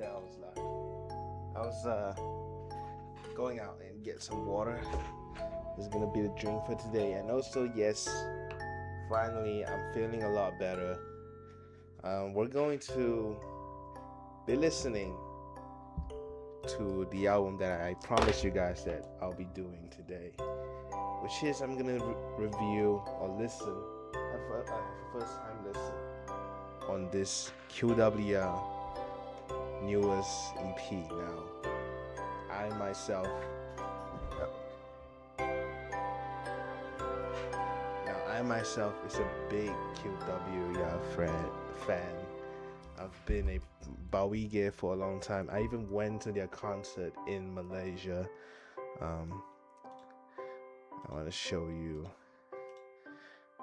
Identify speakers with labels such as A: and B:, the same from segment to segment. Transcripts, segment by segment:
A: that I was live. I was going out and get some water. This is gonna be the drink for today. And also, yes, finally, I'm feeling a lot better. We're going to be listening to the album that I promised you guys that I'll be doing today, which is I'm gonna review or listen first time listen on this QWER newest EP. I myself, now I myself is a big QWER fan. I've been a Voyage for a long time. I even went to their concert in Malaysia. I want to show you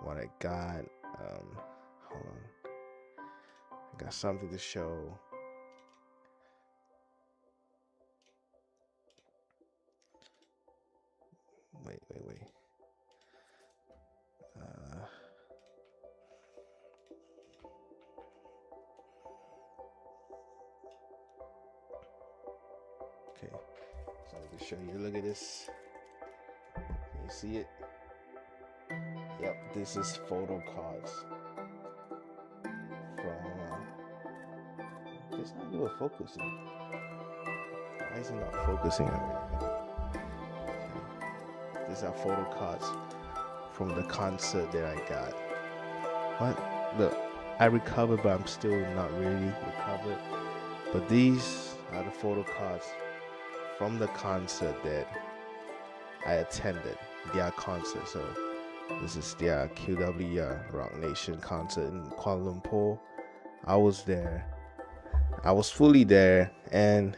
A: what I got. Hold on, I got something to show. Wait. Okay, so I can show you. Look at this. Can you see it? Yep, this is photo cards from. It's not even focusing. Why is it not focusing already? Okay. These are photo cards from the concert that I got. What? Look, I recovered, but I'm still not really recovered. But these are the photo cards from the concert that I attended, their concert. So this is their QWER Rock Nation concert in Kuala Lumpur. I was there. I was fully there, and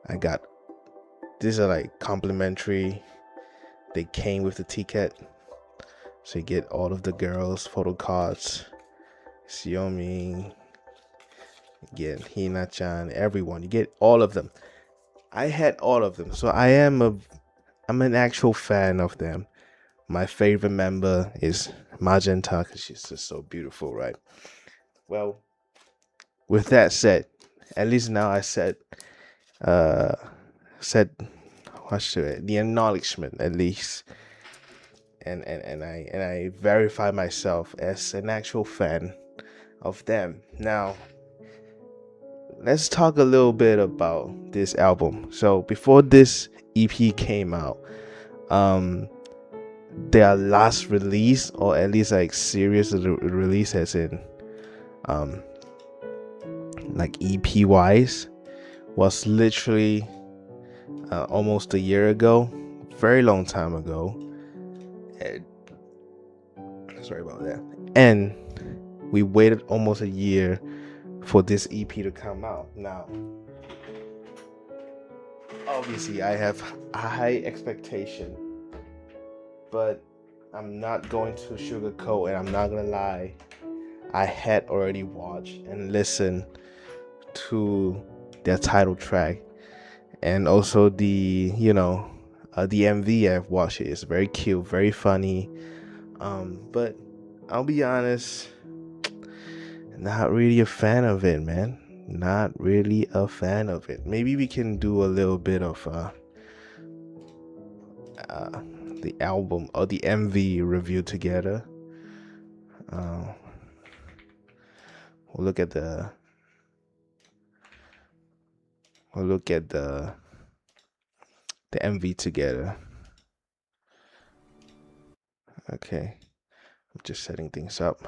A: I got, these are like complimentary. They came with the ticket, so you get all of the girls' photo cards. Xiaomi, you get Hina-chan, everyone. You get all of them. I had all of them, so I'm an actual fan of them. My favorite member is Magenta because she's just so beautiful, right? Well, with that said, at least now I said what should I, the acknowledgement at least, and I verify myself as an actual fan of them. Now let's talk a little bit about this album. So before this EP came out, their last release, or at least like serious release, as in like EP wise, was literally almost a year ago, very long time ago. And, sorry about that. And we waited almost a year for this EP to come out. Now, obviously, I have a high expectation, but I'm not going to sugarcoat, and I'm not gonna lie. I had already watched and listened to their title track, and also the MV. I've watched it. It's very cute, very funny. But I'll be honest, not really a fan of it, man. Not really a fan of it. Maybe we can do a little bit of the album or the MV review together. We'll look at the MV together. Okay, I'm just setting things up.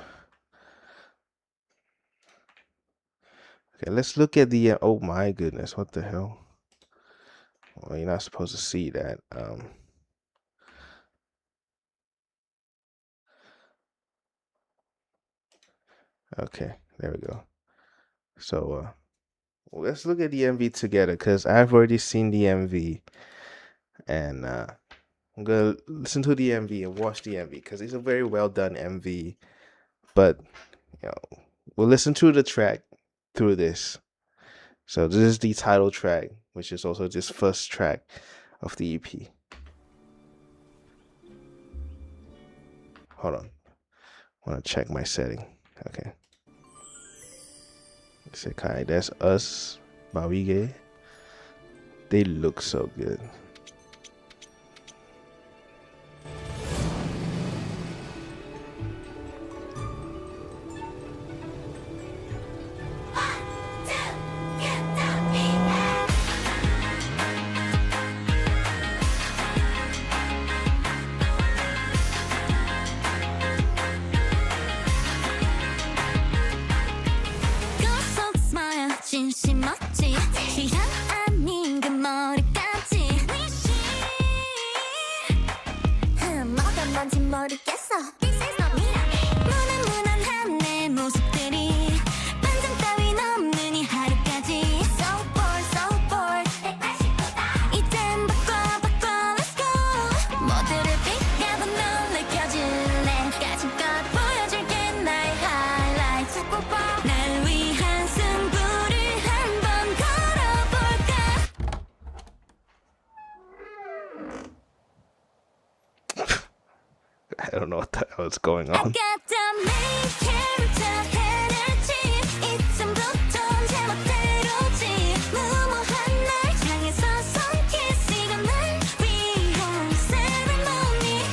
A: Okay, let's look at the. Oh my goodness, what the hell? Well, you're not supposed to see that. Okay, there we go. So let's look at the MV together, because I've already seen the MV, and I'm gonna listen to the MV and watch the MV because it's a very well done MV. But we'll listen to the track through this. So this is the title track, which is also this first track of the EP. Hold on, I want to check my setting. Okay. Isekai. That's Us, Bawige. They look so good.
B: 진심 멋지 시간 아닌 그 머리까지 뭐가 뭔지 모르겠어 무난무난한 내 모습들이 반전 따윈 없는 이 하루까지 So bored, so bored 189다 이젠 바꿔 let's go 모두를 빛나고 놀래 켜줄래 가슴껏 보여줄게 나의 highlights 날 위한 승부를 한번 걸어볼까
A: I don't know what the hell is going on.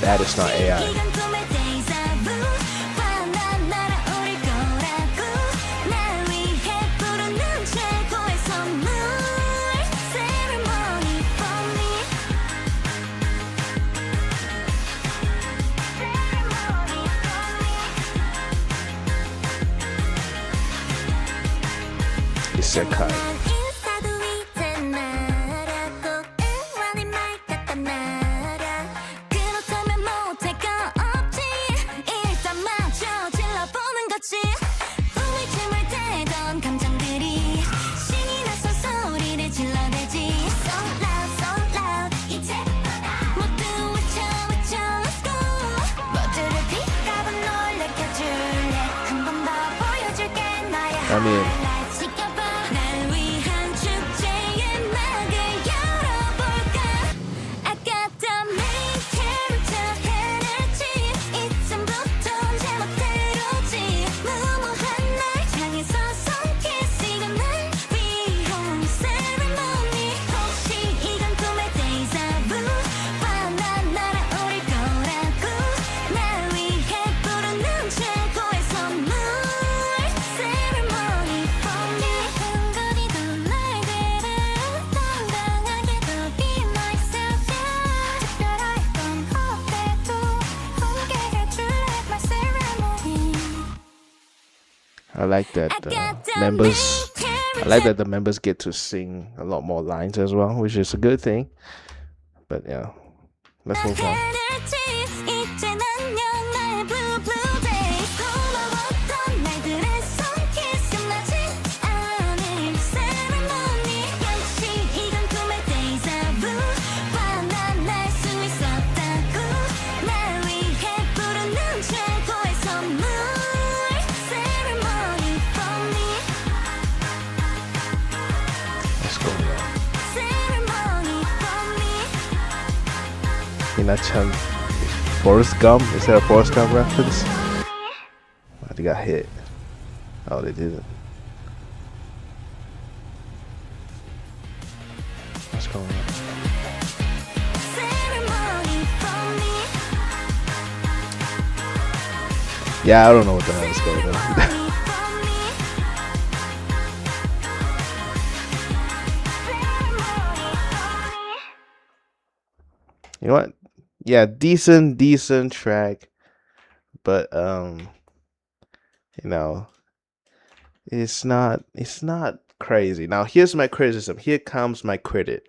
A: That is not AI. Isekai. I mean, I like that members. I like that the members get to sing a lot more lines as well, which is a good thing. But yeah, let's move on. Ina-chan, Forrest Gump? Is that a Forrest Gump reference? Oh, they got hit. Oh, they didn't. What's going on? Yeah, I don't know what the hell is going on. You know what? Yeah, decent track, but you know, it's not crazy. Now here's my criticism. Here comes my critic.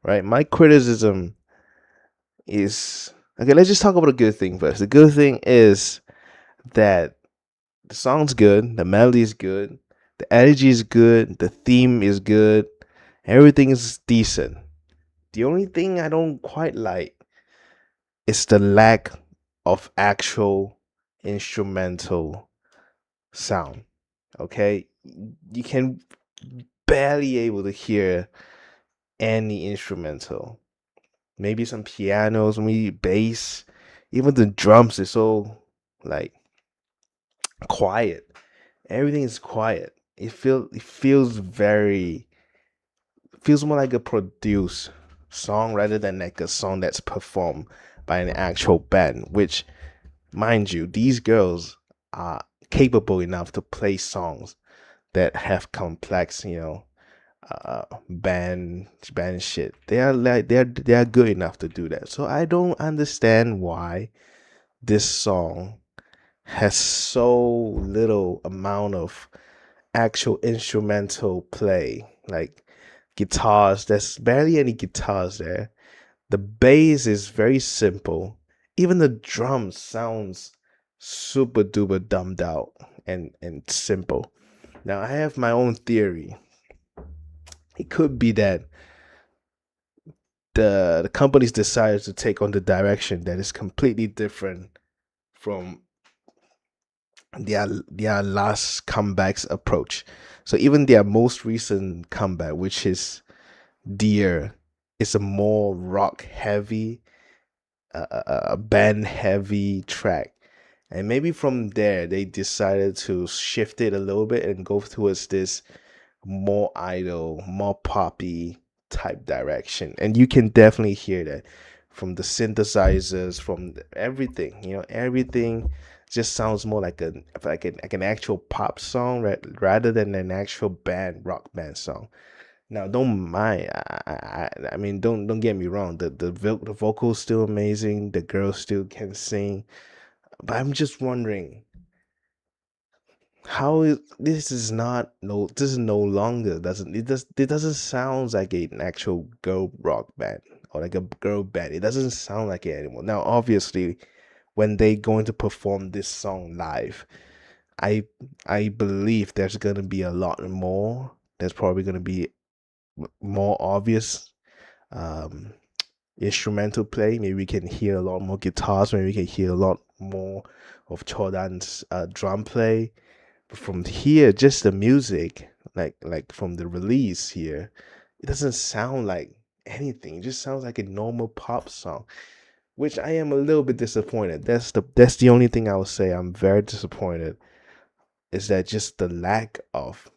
A: Right? My criticism is, okay, let's just talk about a good thing first. The good thing is that the song's good, the melody is good, the energy is good, the theme is good, everything is decent. The only thing I don't quite like is the lack of actual instrumental sound. Okay? You can barely able to hear any instrumental. Maybe some pianos, maybe bass, even the drums is so like quiet. Everything is quiet. it feels very feels more like a produced song rather than like a song that's performed by an actual band, which, mind you, these girls are capable enough to play songs that have complex, band shit. They are like they are good enough to do that. So I don't understand why this song has so little amount of actual instrumental play, like guitars. There's barely any guitars there. The bass is very simple. Even the drums sounds super duper dumbed out and simple. Now I have my own theory. It could be that the company's decided to take on the direction that is completely different from their last comebacks approach. So even their most recent comeback, which is Dear, is a more rock heavy, band heavy track. And maybe from there they decided to shift it a little bit and go towards this more idol, more poppy type direction. And you can definitely hear that from the synthesizers, from everything. Everything just sounds more like an actual pop song, right, rather than an actual rock band song. Now, don't mind. I mean, don't get me wrong. The vocals still amazing. The girls still can sing. But I'm just wondering, how is this is not no this is no longer it doesn't sound like an actual girl rock band or like a girl band. It doesn't sound like it anymore. Now, obviously, when they going to perform this song live, I I believe there's gonna be a lot more. There's probably gonna be more obvious um instrumental play. Maybe we can hear a lot more guitars. Maybe we can hear a lot more of Jordan's drum play. But from here, just the music, like from the release here, it doesn't sound like anything. It just sounds like a normal pop song, which I am a little bit disappointed. That's the only thing I would say. I'm very disappointed. Is that just the lack of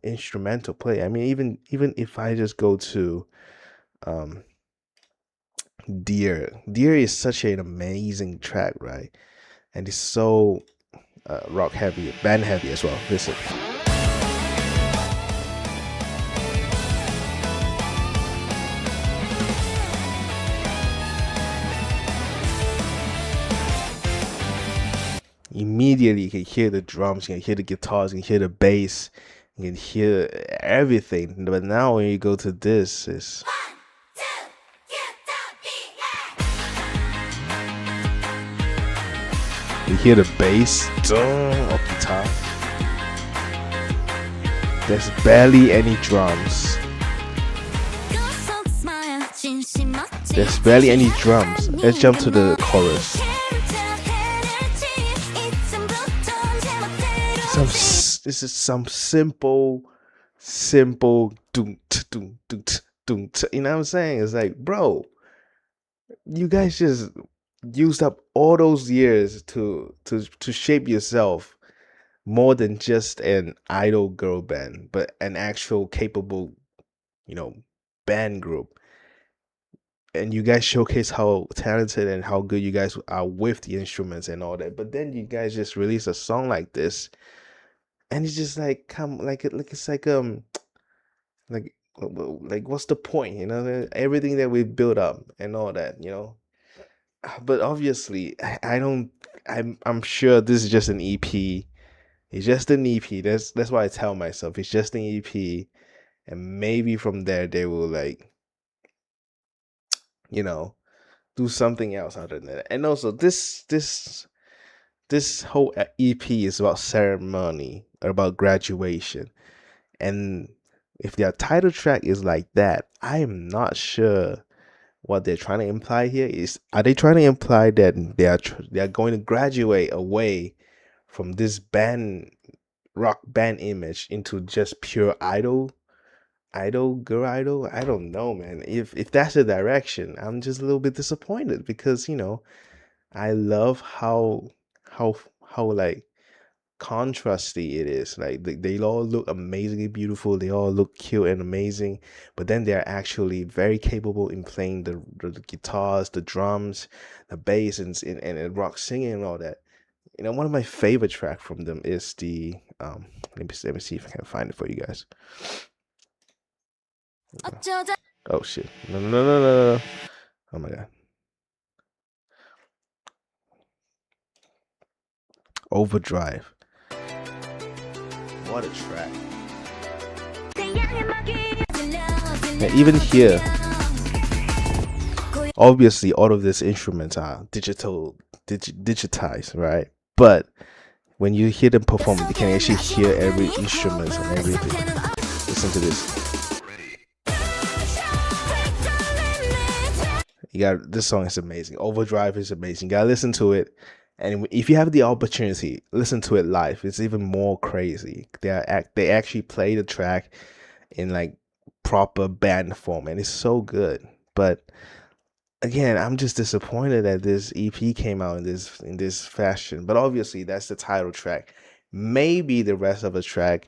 A: instrumental play? I mean, even if I just go to um Dear is such an amazing track, right? And it's so rock heavy, band heavy as well. Listen. Immediately you can hear the drums, you can hear the guitars, you can hear the bass, you can hear everything. But now when you go to this, you hear the bass of guitar. There's barely any drums. There's barely any drums. Let's jump to the chorus. This is some simple doom, doom, doom, doom. You know what I'm saying? It's like, bro, you guys just used up all those years to shape yourself more than just an idol girl band, but an actual capable, band group. And you guys showcase how talented and how good you guys are with the instruments and all that. But then you guys just release a song like this, and it's just like it's like what's the point? Everything that we built up and all that. But obviously, I don't. I'm sure this is just an EP. It's just an EP. That's why I tell myself it's just an EP, and maybe from there they will you know, do something else other than that. And also, this whole EP is about ceremony or about graduation, and if their title track is like that, I am not sure what they're trying to imply here. Are they trying to imply that they are going to graduate away from this rock band image into just pure girl idol? I don't know, man. If that's the direction, I'm just a little bit disappointed because I love how how like contrasty it is. Like they all look amazingly beautiful, they all look cute and amazing, but then they're actually very capable in playing the guitars, the drums, the bass, and rock singing and all that. You know, one of my favorite track from them is the let me see if I can find it for you guys. Oh shit. No. Oh my god. Overdrive. What a track. And even here, obviously all of these instruments are digitized, right? But when you hear them perform, you can actually hear every instrument and everything. Listen to this. This song is amazing. Overdrive is amazing. You gotta listen to it. And if you have the opportunity, listen to it live. It's even more crazy. They actually play the track in like proper band form, and it's so good. But again, I'm just disappointed that this EP came out in this fashion. But obviously, that's the title track. Maybe the rest of the track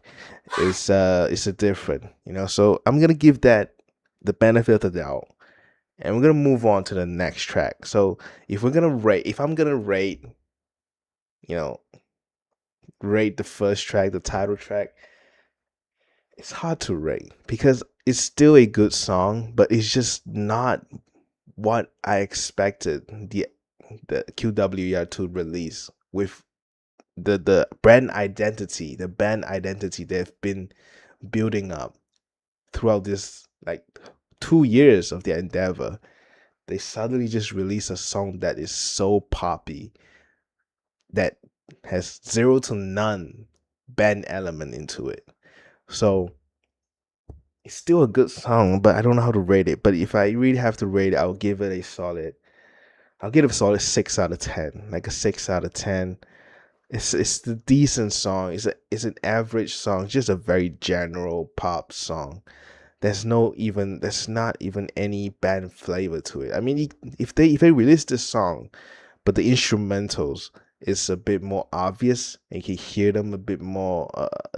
A: is a different, you know. So I'm gonna give that the benefit of the doubt, and we're gonna move on to the next track. So if I'm gonna rate, you know, rate the first track, the title track, it's hard to rate because it's still a good song, but it's just not what I expected the QWER to release with the band identity they've been building up throughout this like 2 years of their endeavor. They suddenly just release a song that is so poppy, that has zero to none band element into it. So it's still a good song, but I don't know how to rate it. But if I really have to rate it, I'll give it a solid 6 out of 10. Like a 6 out of 10. It's a decent song. It's an average song, just a very general pop song. There's not even any band flavor to it. I mean, if they release this song, but the instrumentals is a bit more obvious, and you can hear them a bit more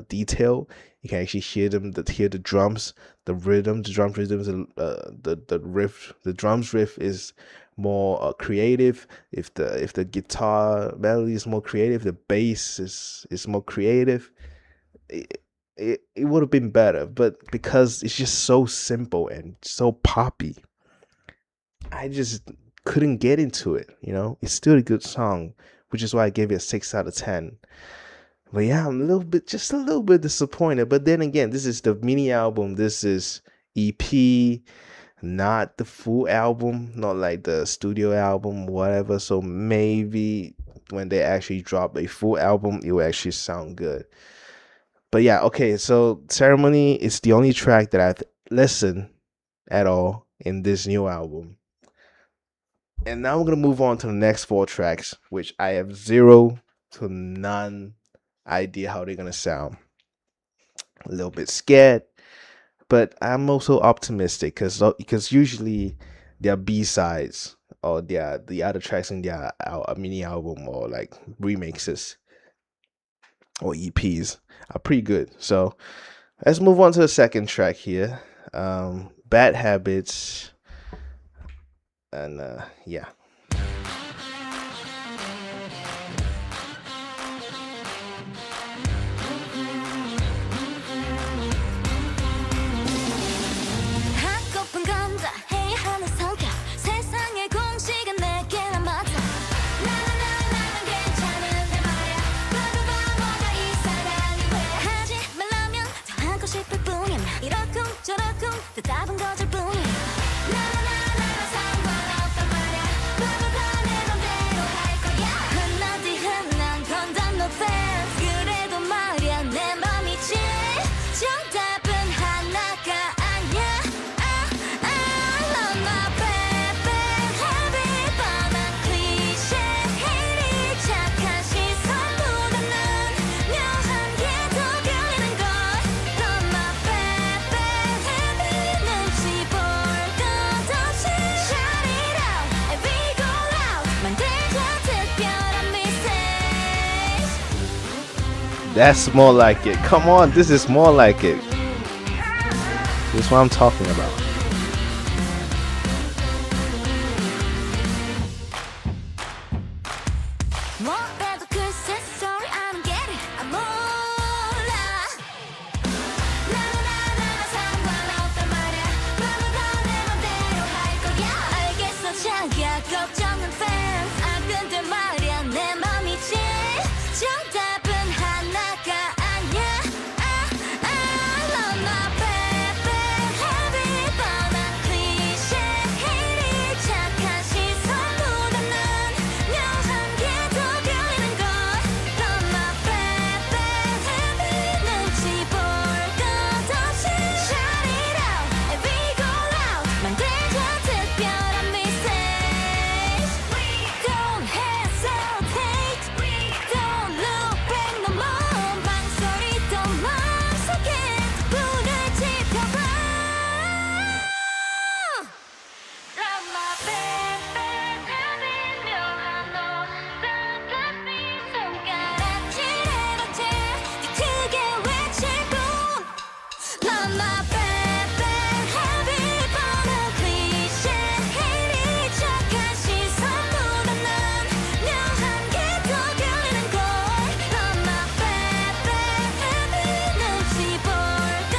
A: detailed. You can actually hear the drums, the rhythm, the drum rhythms, the riff, the drums riff is more creative. If the guitar melody is more creative, the bass is more creative. It would have been better, but because it's just so simple and so poppy, I just couldn't get into it. You know, it's still a good song, which is why I gave it a 6 out of 10. But yeah, I'm just a little bit disappointed. But then again, this is the mini album. This is EP, not the full album, not like the studio album, whatever. So maybe when they actually drop a full album, it will actually sound good. But yeah, okay. So Ceremony is the only track that I've listened at all in this new album. And now we're gonna move on to the next 4 tracks, which I have zero to none idea how they're gonna sound. A little bit scared, but I'm also optimistic because usually their B-sides or the other tracks in their mini album or like remixes or EPs are pretty good. So let's move on to the second track here. Bad Habits. And yeah.
B: 하고픈 감자 해야 하는 성격 세상의 공식은 내게만 맞아 나는 괜찮은데 말야 봐도 바보가 이 사랑이 왜 하지 말라면 더 하고 싶을 뿐이야 이렇쿵 저렇쿵 또 답은 거절 뿐이야 나는 상관없단 말야
A: That's more like it. Come on, this is more like it. This is what I'm talking about.
B: 뭐래도 글쎄 sorry I don't get it 아 몰라 나나나나 상관없단 말야 너도 다 내 맘대로 할 거야 알겠어 자기야 걱정은 fans 아 근데 말야 내 맘이지 정답은 하나가 아니야 Love my baby heavy 뻔한 cliché 괜히 착한 시선 묻어난 묘한 기도 들리는 걸 Love my baby heavy 눈치 볼 것 없이 Shout it out and we go loud 만들자 특별한 message We don't hesitate We don't look back no more 망설이던 마음속에 불을 지펴봐 Love my baby heavy 묘한 오싹한 네 손가락질해도 돼 크게 외칠 뿐 Love my baby heavy 뻔한 cliché 괜히 착한 시선 묻어난 묘한 기도 들리는 걸 Love my baby heavy 눈치 볼 것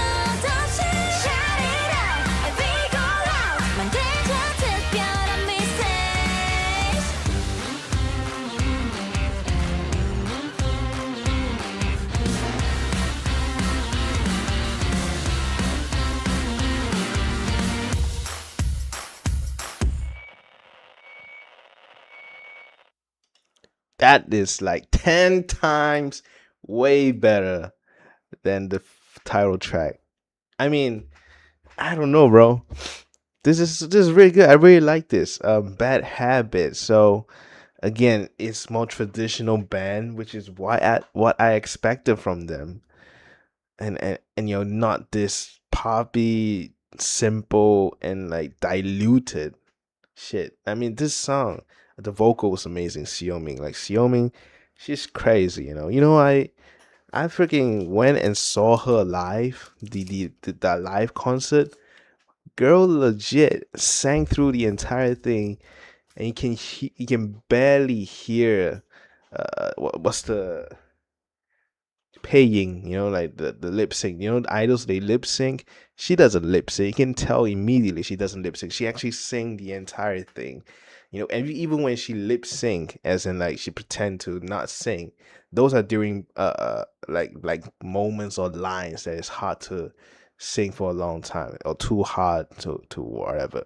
B: 없이 Shout it out and we go loud 만들자 특별한 message
A: That is like 10 times way better than the title track. I mean, I don't know, bro. This is really good. I really like this. Bad Habit. So again, it's more traditional band, which is what I expected from them. And not this poppy, simple and like diluted shit. I mean, this song, the vocal was amazing. Xiaoming, she's crazy. I freaking went and saw her live, the live concert. Girl, legit sang through the entire thing, and you can barely hear what's the paying, like the lip sync. The idols, they lip sync. She doesn't lip sync. You can tell immediately she doesn't lip sync. She actually sang the entire thing. And even when she lip sync, as in like she pretend to not sing, those are during like moments or lines that is hard to sing for a long time or too hard to whatever.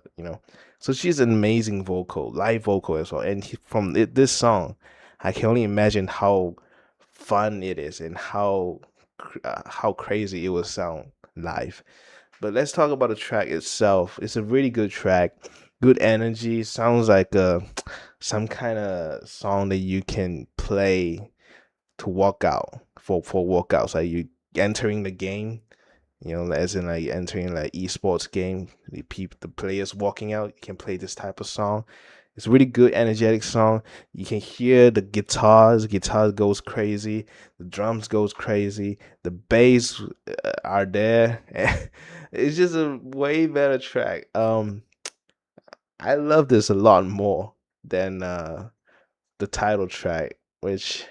A: So she's an amazing live vocal as well. And from this song, I can only imagine how fun it is and how crazy it will sound live. But let's talk about the track itself. It's a really good track, good energy. Sounds like some kind of song that you can play to walk out for workouts. Like you entering the game, as in like entering like esports game. The players walking out, you can play this type of song. It's a really good, energetic song. You can hear the guitars. Guitar goes crazy. The drums goes crazy. The bass are there. It's just a way better track. I love this a lot more than the title track, which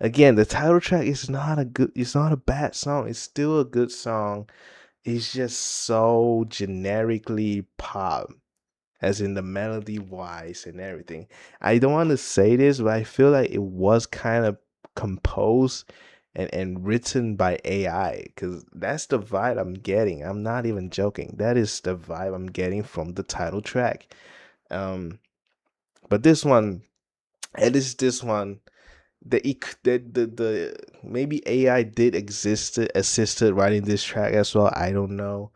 A: again, the title track is it's not a bad song. It's still a good song. It's just so generically pop, as in the melody wise and everything. I don't want to say this, but I feel like it was kind of composed and written by AI, because that's the vibe I'm getting. I'm not even joking. That is the vibe I'm getting from the title track. But this one, at least this one, the maybe AI did assisted writing this track as well. I don't know,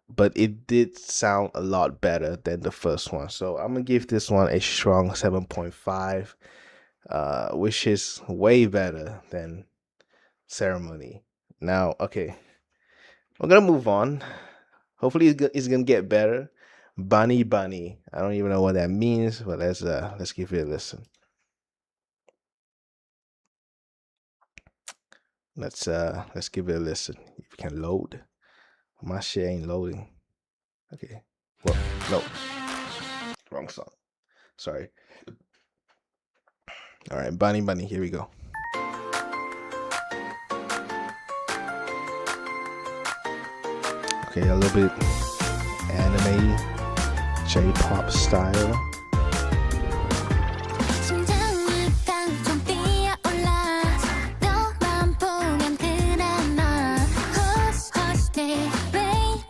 A: but it did sound a lot better than the first one. So I'm gonna give this one a strong 7.5, which is way better than Ceremony. Now, okay, we're gonna move on. Hopefully, it's gonna get better. Bunny Bunny. I don't even know what that means, but let's give it a listen. let's give it a listen. If you can load. My shit ain't loading. Okay. Well, no. Wrong song. Sorry. All right, Bunny Bunny, here we go. Okay, a little bit anime, J-pop style.
B: 심장이 깡총 뛰어올라 너만 보면 드라마 hush 왜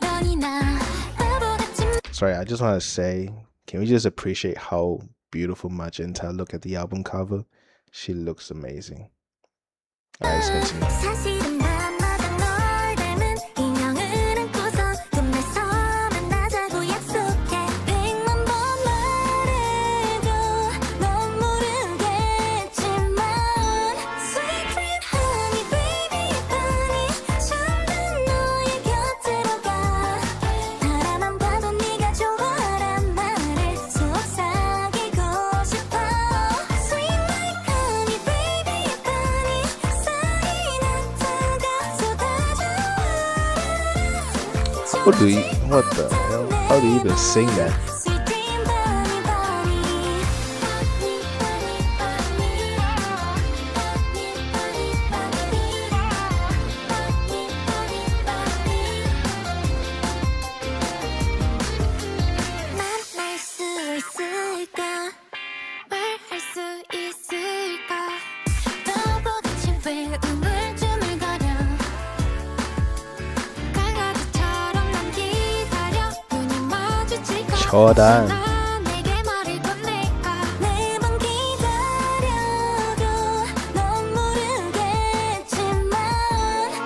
B: 이러니 나 바보같이
A: Sorry, I just want to say, can we just appreciate how beautiful Magenta look at the album cover? She looks amazing. All right, let's continue.
B: 사실은 밤마다 널 닮은 인형을 안고서 꿈에서 만나자고 약속해 100만 번 말해도 넌 모르겠지만 Sweet dream honey baby bunny 잠든 너의 곁으로 가 바라만 봐도 네가 좋아란 말을 속삭이고 싶어 Sweet like honey baby bunny
A: What the hell? How do you even sing that?
B: 만날 수 있을까 말할 수 있을까 너보다 왜 우물쭈물거려 강아지처럼 난 기다려 눈이 마주칠 것
A: 저단.
B: 같아 내게 말을 건넬까 매번 기다려도 넌 모르겠지만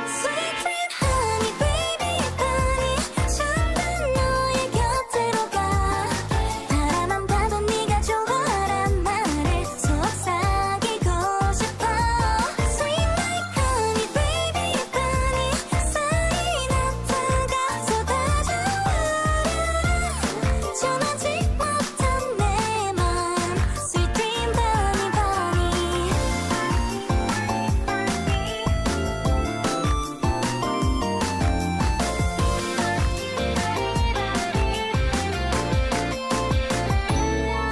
B: Sweet dream honey baby bunny 잠든 너의 곁으로 가 바라만 봐도 네가 좋아란 말을 속삭이고 싶어 Sweet like honey baby bunny 사이 나타가 쏟아져 전하지 못한 내맘 Sweet dream bunny bunny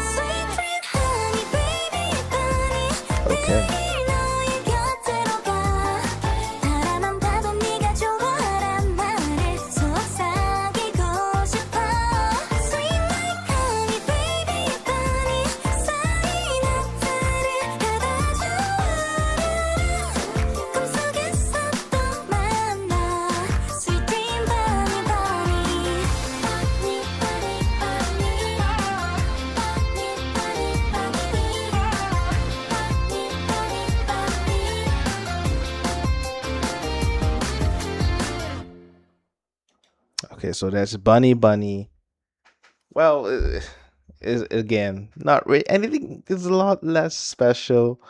B: Sweet dream honey baby bunny
A: Okay.
B: 매일 너의 곁으로 가 바라만 봐도 네가 좋아란 말을 속삭이고 싶어 Sweet like honey baby bunny 사이 나타를 받아줘 꿈속에서 또 만나 Sweet dream bunny bunny bunny
A: Okay, so that's Bunny Bunny. Well, is again not really anything. It's a lot less special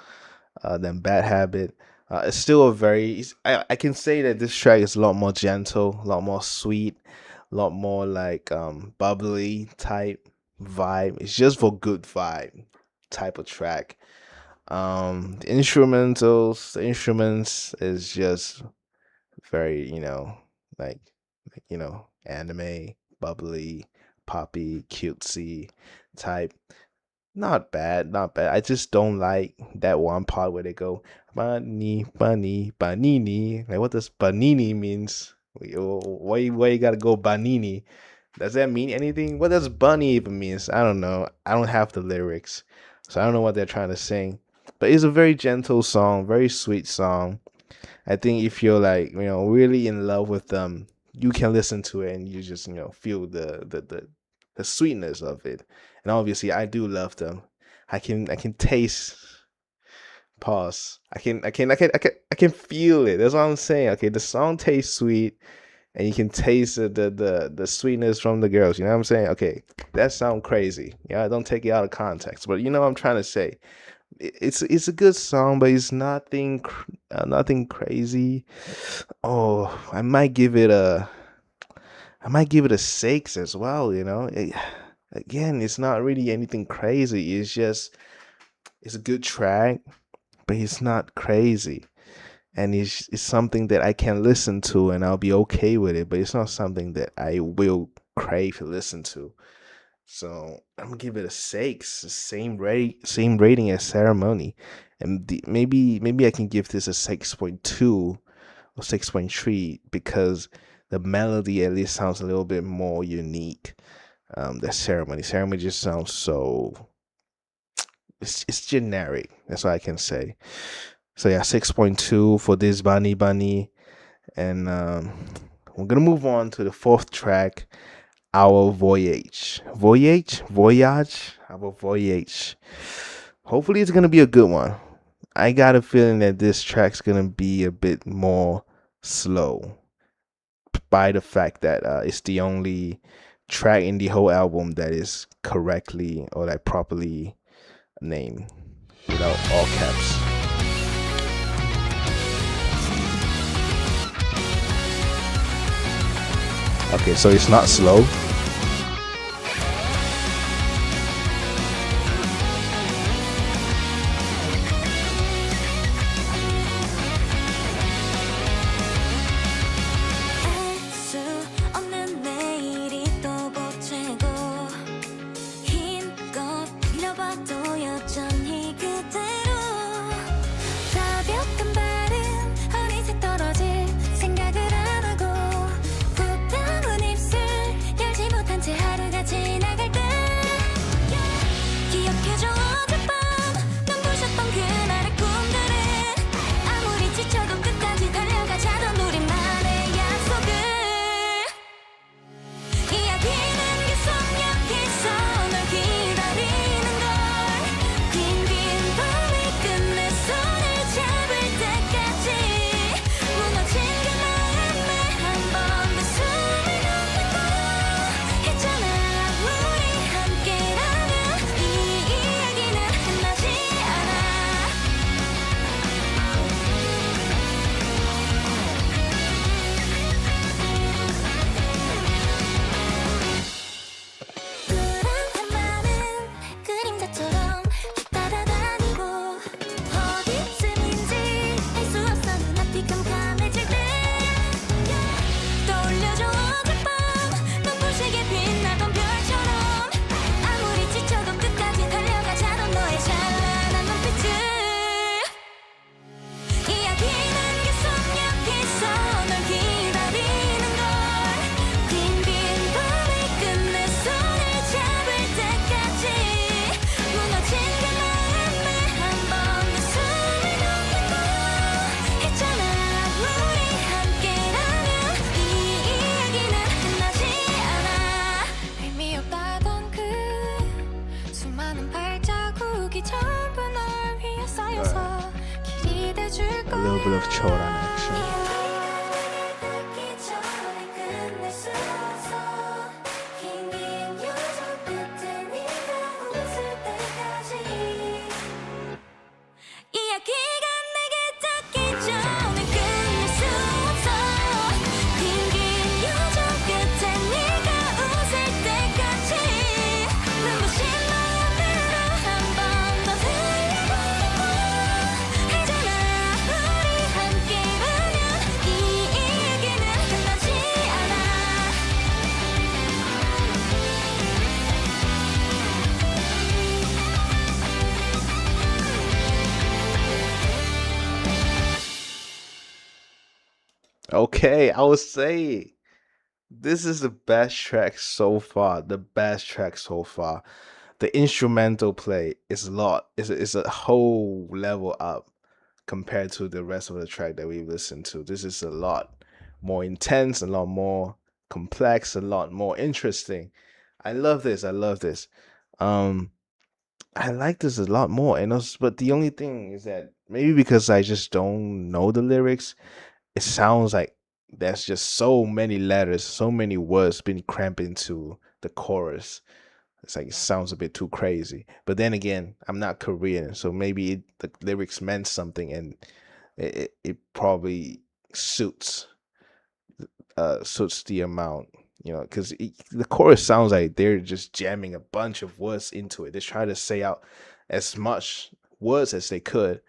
A: than Bad Habit. It's still a very. I can say that this track is a lot more gentle, a lot more sweet, a lot more like bubbly type vibe. It's just for good vibe type of track. The instruments is just very, like anime, bubbly, poppy, cutesy type. Not bad, not bad. I just don't like that one part where they go bunny, bunny, banini. Like, what does banini means? Why you gotta go banini? Does that mean anything? What does bunny even means? I don't know. I don't have the lyrics, so I don't know what they're trying to sing. But it's a very gentle song, very sweet song. I think if you're like, really in love with them, you can listen to it and you just, feel the sweetness of it. And obviously I do love them. I can taste pause. I can feel it. That's what I'm saying. Okay, the song tastes sweet and you can taste the sweetness from the girls. You know what I'm saying? Okay, that sounds crazy. Yeah, don't take it out of context. But you know what I'm trying to say. It's a good song, but it's nothing crazy. Oh, I might give it a 6 as well. Again, it's not really anything crazy. It's a good track, but it's not crazy. and it's something that I can listen to and I'll be okay with it, but it's not something that I will crave to listen to. So I'm gonna give it a 6, the same rating as Ceremony, and maybe I can give this a 6.2 or 6.3 because the melody at least sounds a little bit more unique. The Ceremony just sounds so it's generic. That's all I can say. So yeah, 6.2 for this Bunny Bunny, and we're gonna move on to the fourth track, Our Voyage. Our Voyage. Hopefully it's gonna be a good one. I got a feeling that this track's gonna be a bit more slow by the fact that it's the only track in the whole album that is correctly or like properly named without all caps. Okay, so it's not slow.
B: 수 없는 내일이 또 보채고 힘껏 잃어봐도 여전히 그대로 가볍던 발은 어느새 떨어질 생각을 안 하고 부담은 입술 열지 못한 채 하루가 지나갈 때 기억해줘 어젯밤 눈부셨던 그날의 꿈들은 아무리 지쳐도 끝까지 달려가자던 우리만의 약속을 이야기는 계속해서 널 기다리는 걸 긴긴 밤의 끝내 손을 잡을 때까지 무너진 그 마음에 한 번 더 숨을 놓는 거 했잖아 우리 함께라면 이 이야기는 끝나지 않아 불안한 맘은 그림자처럼 따라다니고 어디쯤인지 알 수 없어 눈앞이 깜깜해질 때 떠올려줘 어젯밤 눈부시게 빛나던 별처럼 아무리 지쳐도 끝까지 달려가자던 너의 찬란한 눈빛을 이야기는 계속해서 널 기다리는 걸 긴긴 밤의 끝내 손을 잡을 때까지 무너진 그 마음에 한 번 더 숨을 놓는 거 했잖아 우리 함께라면 이 이야기는 끝나지 않아 의미 없다던 그 수많은 발자국이 전부 널 위해 쌓여서 길이 돼줄
A: A
B: 거야
A: little bit of Choran action.
B: 닿기 전에 끝낼 수 없어 긴긴 여정 끝에 네가 웃을 때까지 이야기가 내게 닿기 전에 끝낼 수 없어 긴긴 여정 끝에 네가 웃을 때까지 눈부신 마음으로 한 번 더 달려보는 거야 했잖아 우리 함께라면 이 이야기는 끝나지 않아
A: Okay, I would say this is the best track so far. The best track so far. The instrumental play is a lot. It's a whole level up compared to the rest of the track that we've listened to. This is a lot more intense, a lot more complex, a lot more interesting. I love this. I love this. Um, I like this a lot more. And also, but the only thing is that maybe because I just don't know the lyrics, it sounds like there's just so many letters, so many words being cramped into the chorus. It's like it sounds a bit too crazy. But then again, I'm not Korean, so maybe the lyrics meant something, and it probably suits suits the amount, because the chorus sounds like they're just jamming a bunch of words into it. They try to say out as much words as they could,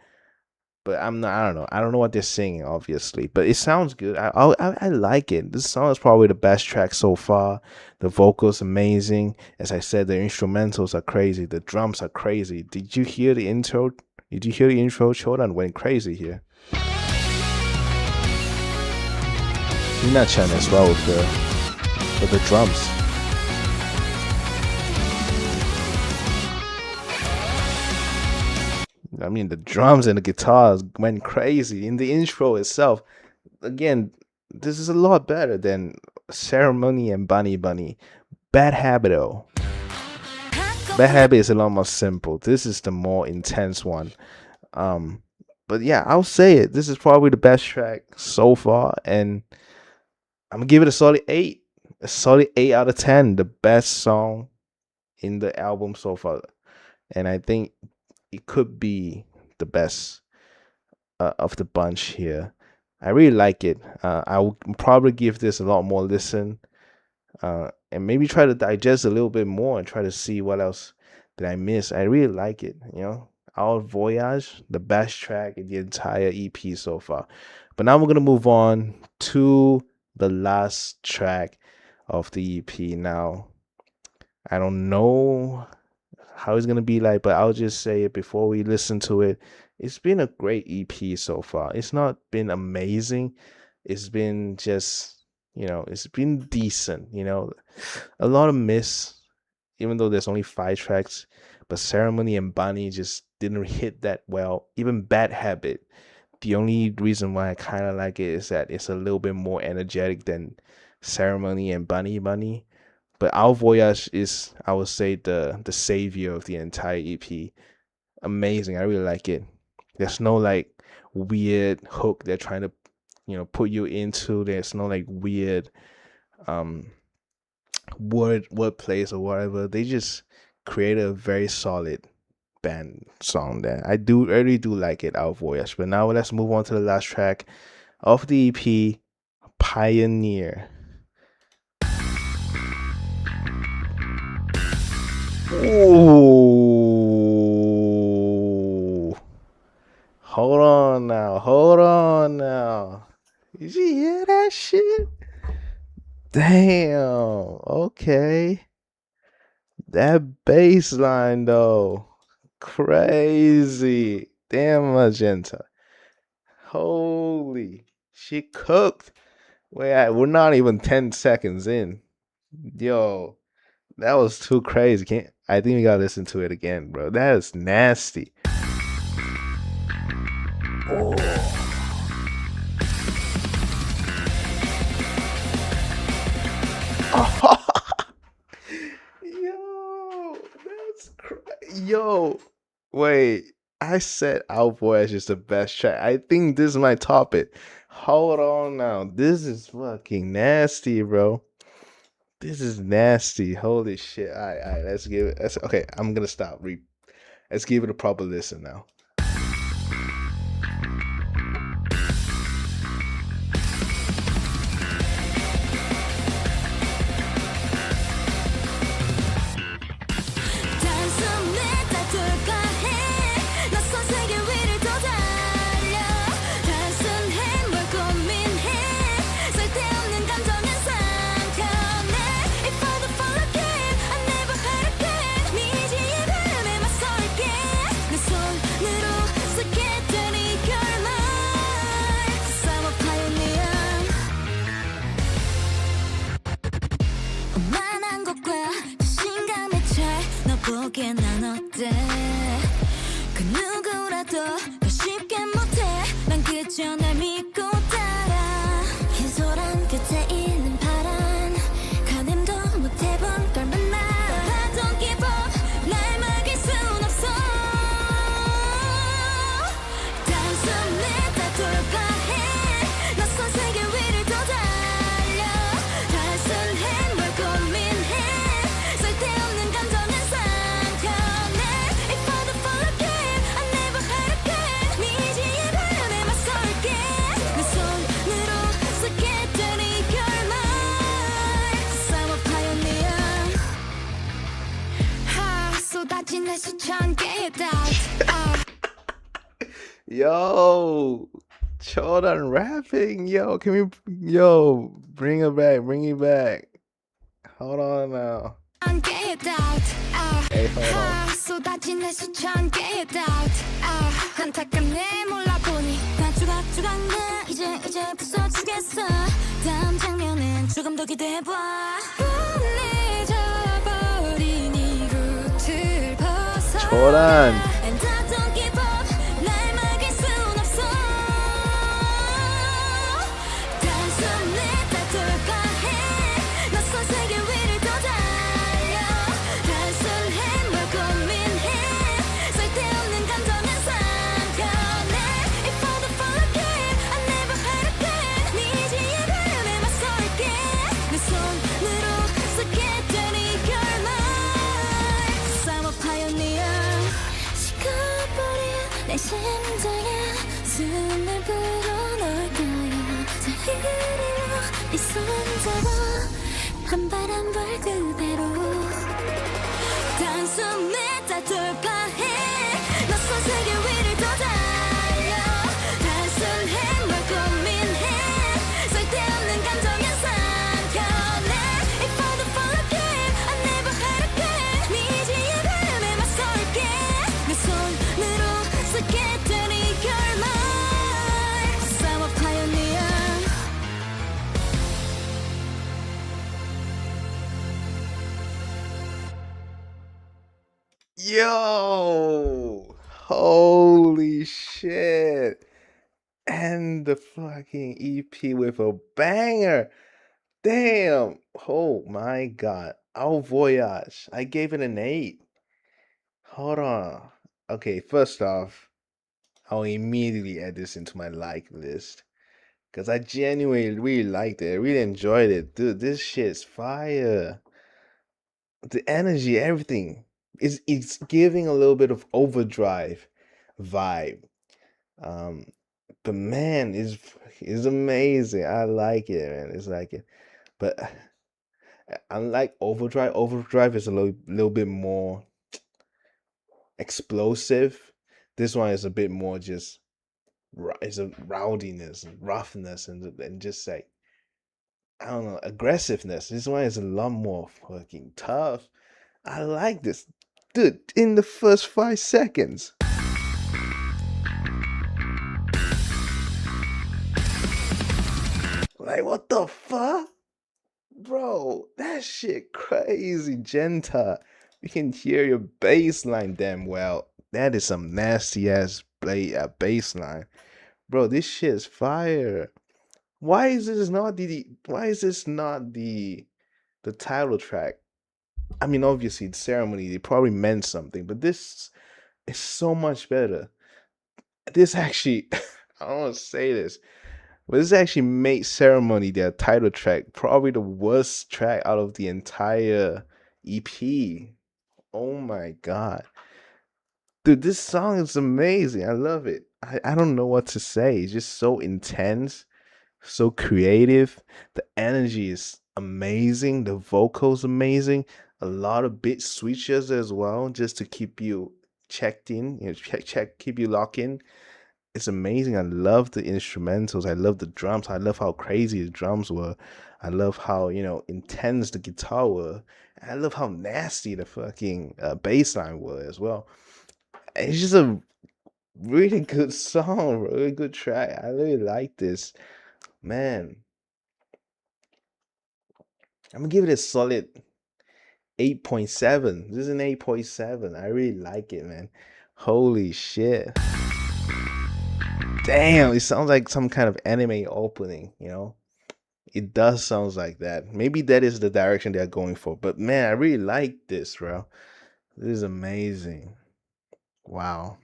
A: but I'm not. I don't know. I don't know what they're singing, obviously, but it sounds good. I like it. This song is probably the best track so far. The vocals amazing. As I said, the instrumentals are crazy. The drums are crazy. Did you hear the intro? Did you hear the intro? Chodan went crazy here. Ina-chan as well with the drums. I mean, the drums and the guitars went crazy in the intro itself. Again, this is a lot better than Ceremony and Bunny Bunny. Bad Habit though. Bad Habit is a lot more simple. This is the more intense one. But yeah, I'll say it. This is probably the best track so far, and I'm gonna give it a solid 8. A solid 8 out of 10. The best song in the album so far, and I think it could be the best of the bunch here. I really like it. I will probably give this a lot more listen, and maybe try to digest a little bit more and try to see what else did I miss. I really like it. Our Voyage, the best track in the entire EP so far. But now we're gonna move on to the last track of the EP. Now, I don't know how it's gonna be like, but I'll just say it before we listen to it. It's been a great EP so far. It's not been amazing. It's been just, it's been decent. A lot of miss, even though there's only 5 tracks. But Ceremony and Bunny just didn't hit that well. Even Bad Habit. The only reason why I kind of like it is that it's a little bit more energetic than Ceremony and Bunny Bunny. But Our Voyage is, I would say, the savior of the entire EP. Amazing. I really like it. There's no like weird hook they're trying to, put you into. There's no like weird word plays or whatever. They just created a very solid band song there. I really do like it, Our Voyage. But now let's move on to the last track of the EP, Pioneer. Ooh. Hold on now. Did you hear that shit? Damn. Okay. That bass line though. Crazy. Damn, Magenta. Holy. She cooked. We're not even 10 seconds in. Yo. That was too crazy. I think we gotta listen to it again, bro. That is nasty. Oh. Yo, that's crazy. Yo, wait. I said Our Voyage is the best track. I think this might top it. Hold on now. This is fucking nasty, bro. This is nasty. Holy shit. All right. Let's give it. Okay, I'm gonna stop. Let's give it a proper listen now.
B: 난 어때 그 누구라도 더 쉽게 못해 난 그저 날 믿고 따라 긴 소란 끝에 있는 파란 가늠도 못해본 걸 만나 Don't give up 날 막을 순 없어 단숨에 다 돌파해 낯선 세계 위를 더 달려 단순해 뭘 고민해 쓸데없는 감정은 If I fall again, I never hurt again. 미지의 바람에 맞설게.
A: Yo, Jordan rapping. Yo, can we, yo, bring it back, bring it back. Hold on now. Hey, hold on.
B: 쏟아진 내 수천 개의 doubt 안타깝네 몰라보니 난 조각조각 나 이제 부서지겠어 다음 장면은 조금 더 기대해봐 뻔해져버린 이 루트를 벗어
A: Jordan.
B: And I don't give up 날 막을 순 없어 단숨에 다 돌파해 낯선 세계 위를 더 달려 단순해 뭘 고민해 쓸데없는 감정은 상편해 If I don't fall again I never hurt again 네 지혜 바람에 맞설게 내 손으로 쓰겠다니 You're mine I'm a pioneer 식어버린 내 심장에 숨을 불어넣을 거야 자 이리로 네 손잡아 한 발 한 발 그대로 단숨에 다 돌파해 낯선 세계 위를 더 달려 단순해 뭘 고민해 쓸데없는 감정은 상편해 If I don't fall again I never hurt again 네 지혜 바람에 맞설게 내 손으로 쓰겠다니 You're mine I'm a pioneer
A: Yo, holy shit. And the fucking EP with a banger. Damn. Oh my god. Oh, Voyage. I gave it an 8. Hold on. Okay, first off, I'll immediately add this into my like list. Because I genuinely really liked it. I really enjoyed it. Dude, this shit's fire. The energy, everything. It's giving a little bit of overdrive vibe. Um, but man, is amazing. I like it, man. It's like it. But unlike overdrive is a little bit more explosive. This one is a bit more just it's a rowdiness and roughness and just like I don't know, aggressiveness. This one is a lot more fucking tough. I like this. Dude, in the first 5 seconds. Like, what the fuck? Bro, that shit crazy, Genta. You can hear your bass line damn well. That is some nasty ass bass line. Bro, this shit is fire. Why is this not the title track? I mean, obviously, the ceremony, it probably meant something, but this is so much better. This actually, I don't want to say this, but this actually made Ceremony, their title track, probably the worst track out of the entire EP. Oh my god. Dude, this song is amazing. I love it. I don't know what to say. It's just so intense, so creative. The energy is amazing. The vocals amazing. A lot of bit switches as well, just to keep you checked in. You know, keep you locked in. It's amazing. I love the instrumentals. I love the drums. I love how crazy the drums were. I love how intense the guitar were. And I love how nasty the fucking bass line were as well. It's just a really good song, really good track. I really like this. Man, I'm gonna give it a solid 8.7. This is an 8.7. I really like it, man. Holy shit. Damn, it sounds like some kind of anime opening, It does sound like that. Maybe that is the direction they're going for. But man, I really like this, bro. This is amazing. Wow.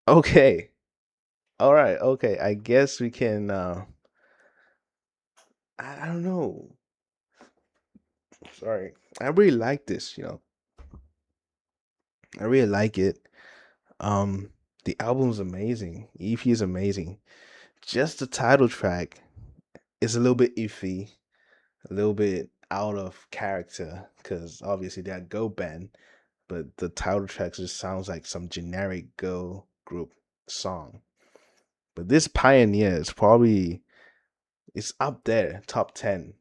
A: Okay. All right. Okay. I guess we can I don't know. Sorry. I really like this, I really like it. The album's amazing. EP is amazing. Just the title track is a little bit iffy, a little bit out of character, because obviously they're a go band. but the title track just sounds like some generic girl group song. But this Pioneer is probably, it's up there, top 10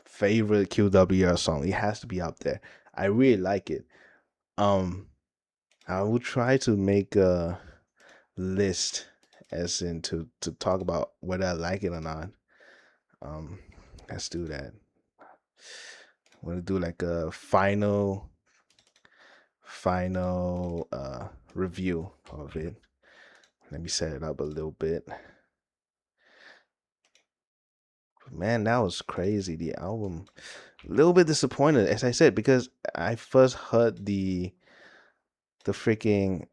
A: favorite QWER song. It has to be up there. I really like it. Um, I will try to make a list, as in to talk about whether I like it or not. Um, let's do that. I'm gonna do like a final review of it. Let me set it up a little bit. Man, that was crazy. The album, a little bit disappointed, as I said, because I first heard the freaking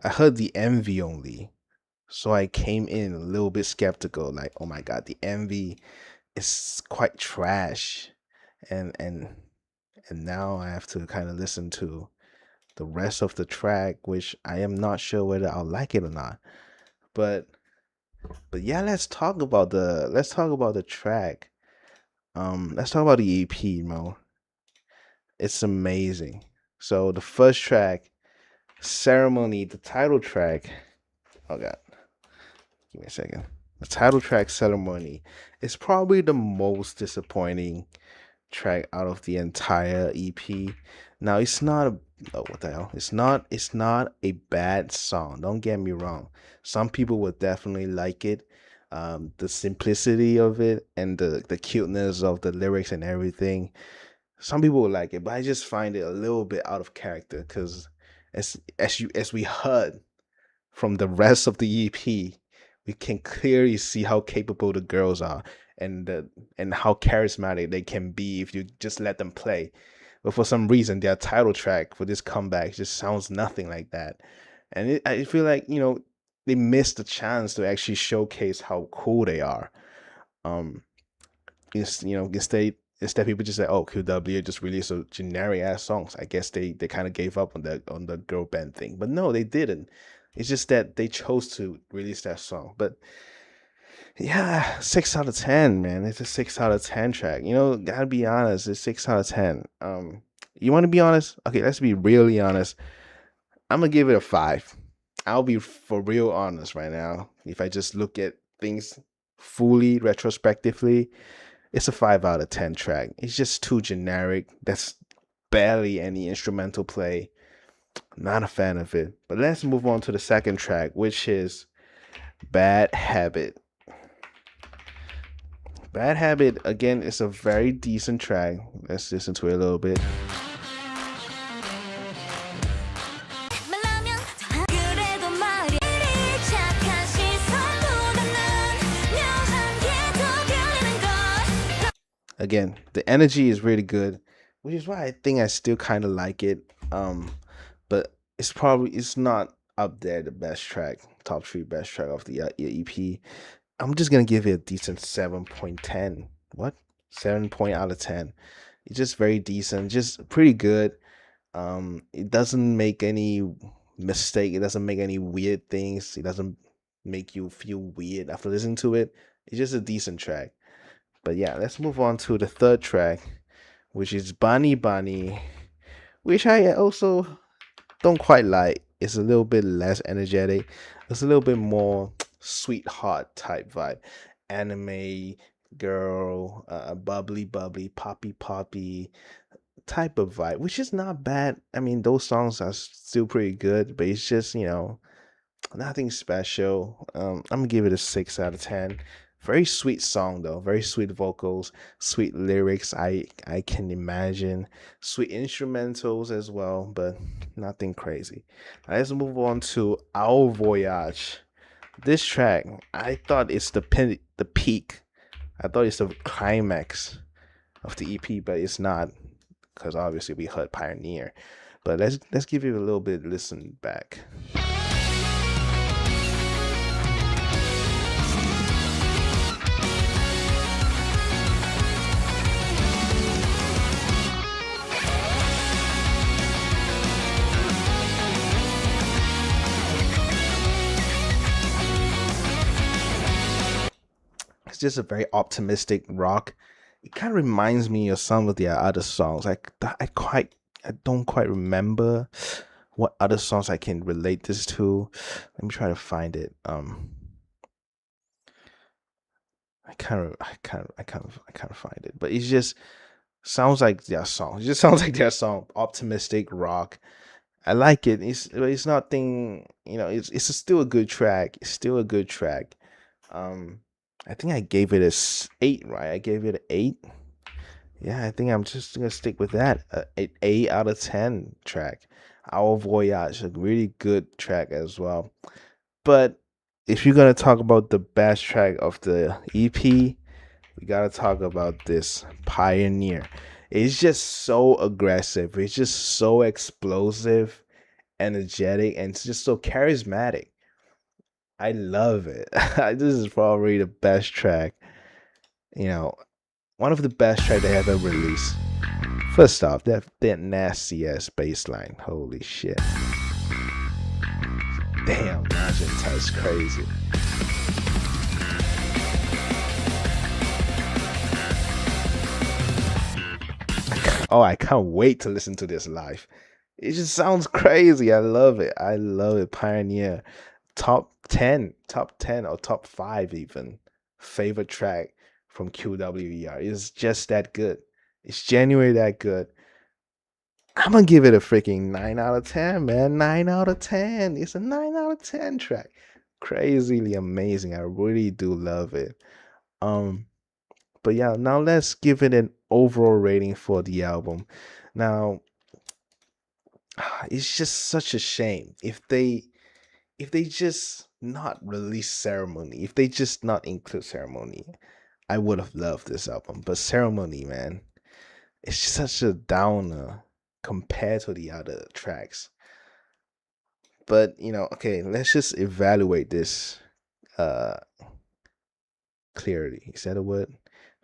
A: I heard the Envy only. So I came in a little bit skeptical, like, oh my god, the Envy is quite trash. And now I have to kind of listen to the rest of the track, which I am not sure whether I'll like it or not. But yeah, let's talk about the track. Let's talk about the EP, Mo. It's amazing. So the first track, Ceremony, the title track. Oh god. Give me a second. The title track, Ceremony, is probably the most disappointing track out of the entire EP. Now, it's not a, oh, what the hell? It's not a bad song. Don't get me wrong. Some people would definitely like it. The simplicity of it and the cuteness of the lyrics and everything. Some people would like it, but I just find it a little bit out of character because as we heard from the rest of the EP, we can clearly see how capable the girls are and how charismatic they can be if you just let them play. But for some reason, their title track for this comeback just sounds nothing like that. And I feel like, they missed the chance to actually showcase how cool they are. Instead people just say, oh, QW just released a generic ass songs. I guess they kind of gave up on the girl band thing. But no, they didn't. It's just that they chose to release that song. But yeah, 6 out of 10, man. It's a 6 out of 10 track. Gotta be honest, it's 6 out of 10. You want to be honest? Okay, let's be really honest. I'm gonna give it a 5. I'll be for real honest right now. If I just look at things fully retrospectively, it's a 5 out of 10 track. It's just too generic. That's barely any instrumental play. Not a fan of it. But let's move on to the second track, which is Bad Habit. Bad Habit, again, is a very decent track. Let's listen to it a little bit. Again, the energy is really good, which is why I think I still kind of like it. But it's not up there the best track, top 3 best track of the EP. I'm just gonna give it a decent 7.10. What? 7 point out of 10. It's just very decent, just pretty good. It doesn't make any mistake. It doesn't make any weird things. It doesn't make you feel weird after listening to it. It's just a decent track. But yeah, let's move on to the third track, which is Bunny Bunny, which I also don't quite like. It's a little bit less energetic. It's a little bit more sweetheart type vibe. Anime girl, bubbly, poppy type of vibe, which is not bad. I mean, those songs are still pretty good, but it's just, nothing special. I'm gonna give it a 6 out of 10. Very sweet song though, very sweet vocals, sweet lyrics. I can imagine sweet instrumentals as well, but nothing crazy. Let's move on to Our Voyage. This track, I thought it's the peak. I thought it's the climax of the EP, but it's not, because obviously we heard Pioneer. But let's give it a little bit listen back. It's just a very optimistic rock. it kind of reminds me of some of their other songs. I don't quite remember what other songs I can relate this to. Let me try to find it. I kind of find it, but it just sounds like their song. It just sounds like their song, optimistic rock. I like it. It's nothing, it's still a good track. It's still a good track. Um, I think I gave it eight, right? I gave it an eight. Yeah, I think I'm just gonna stick with that. An 8 out of 10 track. Our Voyage, a really good track as well. But if you're gonna talk about the best track of the EP, we gotta talk about this Pioneer. It's just so aggressive. It's just so explosive, energetic, and it's just so charismatic. I love it. This is probably the best track. You know, one of the best track they ever released. First off, that nasty ass bass line. Holy shit. Damn, Magenta's crazy. Oh, I can't wait to listen to this live. It just sounds crazy. I love it. I love it. Pioneer. Top 10 or top 5 even. Favorite track from QWER. It's just that good. It's genuinely that good. I'm gonna give it a freaking 9 out of 10, man. 9 out of 10. It's a 9 out of 10 track. Crazily amazing. I really do love it. Um, but yeah, now let's give it an overall rating for the album. Now, it's just such a shame if they just not release Ceremony, if they just not include Ceremony. I would have loved this album, but Ceremony, man, it's just such a downer compared to the other tracks. But okay, let's just evaluate this uh clearly. Is that a word?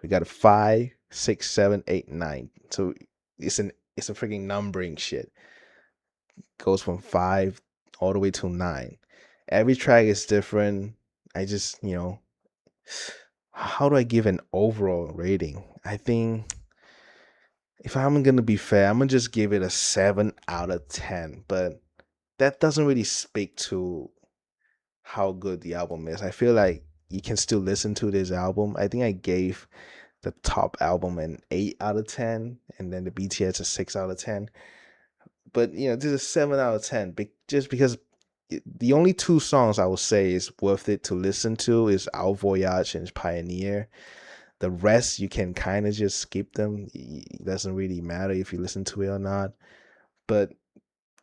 A: We got a 5, 6, 7, 8, 9. So it's a freaking numbering shit. Goes from 5 all the way to 9. Every track is different. I just, how do I give an overall rating? I think if I'm gonna be fair, I'm gonna just give it a 7 out of 10. But that doesn't really speak to how good the album is. I feel like you can still listen to this album. I think I gave the top album an 8 out of 10, and then the BTS a 6 out of 10. But this is 7 out of 10, just because the only two songs I would say is worth it to listen to is Our Voyage and Pioneer. The rest you can kind of just skip them. It doesn't really matter if you listen to it or not. But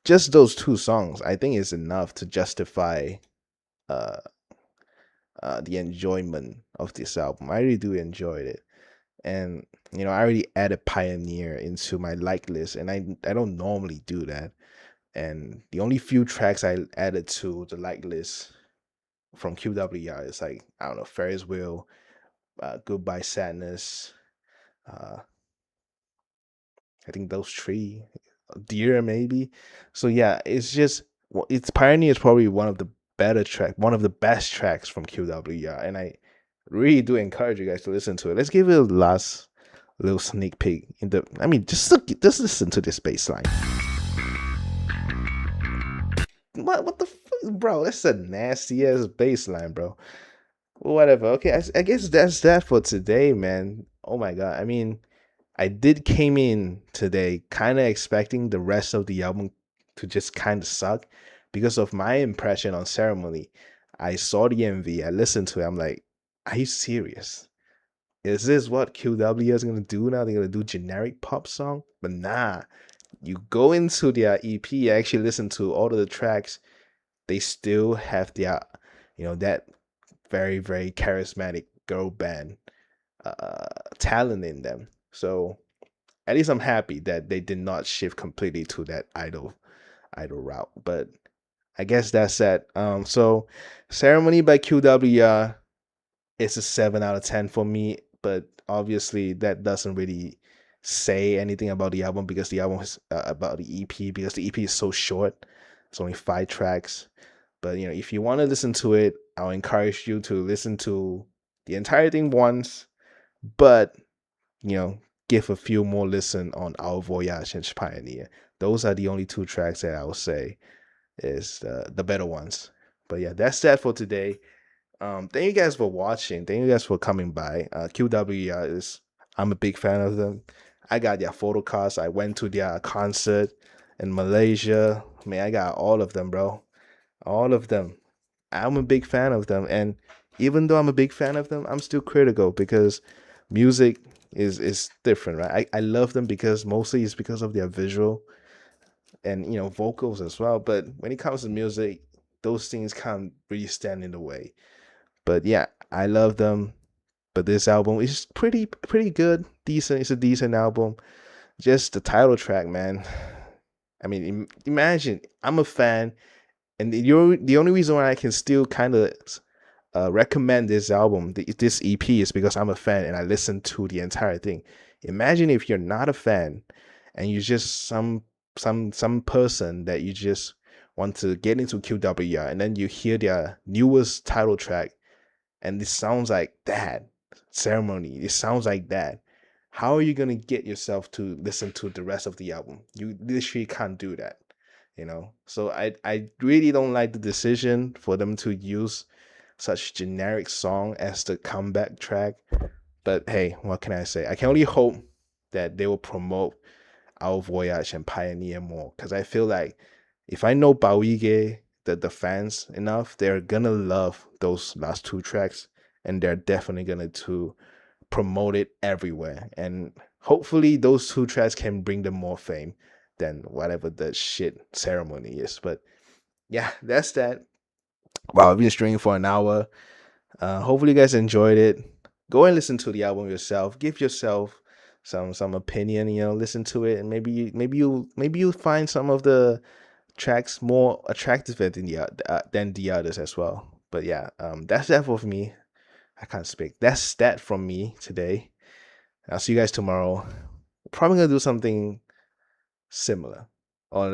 A: just those two songs, I think, is enough to justify uh, the enjoyment of this album. I really do enjoy it, and I already added Pioneer into my like list, and I don't normally do that. And the only few tracks I added to the like list from QWER is like, I don't know, Ferris Wheel, Goodbye Sadness, uh, I think those three, Deer maybe. So yeah, it's just it's Pioneer is probably one of the best tracks from QWER, and I really do encourage you guys to listen to it. Let's give it a last little sneak peek just listen to this bass line. What the fuck, bro? That's a nasty ass bass line, bro. Whatever. Okay, I guess that's that for today, man. Oh my god. I mean, I did came in today kind of expecting the rest of the album to just kind of suck because of my impression on Ceremony. I saw the MV, I listened to it, I'm like, are you serious? Is this what QW is gonna do now? They're gonna do generic pop song? But nah, you go into their EP, actually listen to all of the tracks, they still have their, that very, very charismatic girl band talent in them. So at least I'm happy that they did not shift completely to that idol route. But I guess that's it. So Ceremony by QW is a 7 out of 10 for me, but obviously that doesn't really say anything about the album because the album is about the EP, because the EP is so short. It's only 5 tracks. But if you want to listen to it, I'll encourage you to listen to the entire thing once. But give a few more listen on our Voyage and Pioneer. Those are the only two tracks that I would say is the better ones. But yeah, that's that for today. Thank you guys for watching. Thank you guys for coming by. QWER is I'm a big fan of them. I got their photo cards. I went to their concert in Malaysia. Man, I got all of them, bro. All of them. I'm a big fan of them, and even though I'm a big fan of them, I'm still critical because music is different, right? I love them because mostly it's because of their visual and vocals as well. But when it comes to music, those things can't really stand in the way. But yeah, I love them. But this album is pretty good, decent. It's a decent album. Just the title track, man. I mean, imagine I'm a fan, and the only reason why I can still kind of recommend this album, this EP, is because I'm a fan and I listened to the entire thing. Imagine if you're not a fan and you're just some person that you just want to get into QWER, and then you hear their newest title track and it sounds like that ceremony. It sounds like that. How are you gonna get yourself to listen to the rest of the album? You literally can't do that, So I really don't like the decision for them to use such generic song as the comeback track. But hey, what can I say? I can only hope that they will promote our Voyage and Pioneer more, because I feel like if I know Bawige, the fans enough, they're gonna love those last two tracks, and they're definitely gonna to promote it everywhere. And hopefully those two tracks can bring them more fame than whatever the shit ceremony is. But yeah, that's that. Wow, I've been streaming for an hour. Hopefully you guys enjoyed it. Go and listen to the album yourself. Give yourself some opinion. Listen to it, and maybe you find some of the tracks more attractive than the others as well. But yeah, that's that for me. I can't speak. That's that from me today. I'll see you guys tomorrow. Probably gonna do something similar. Or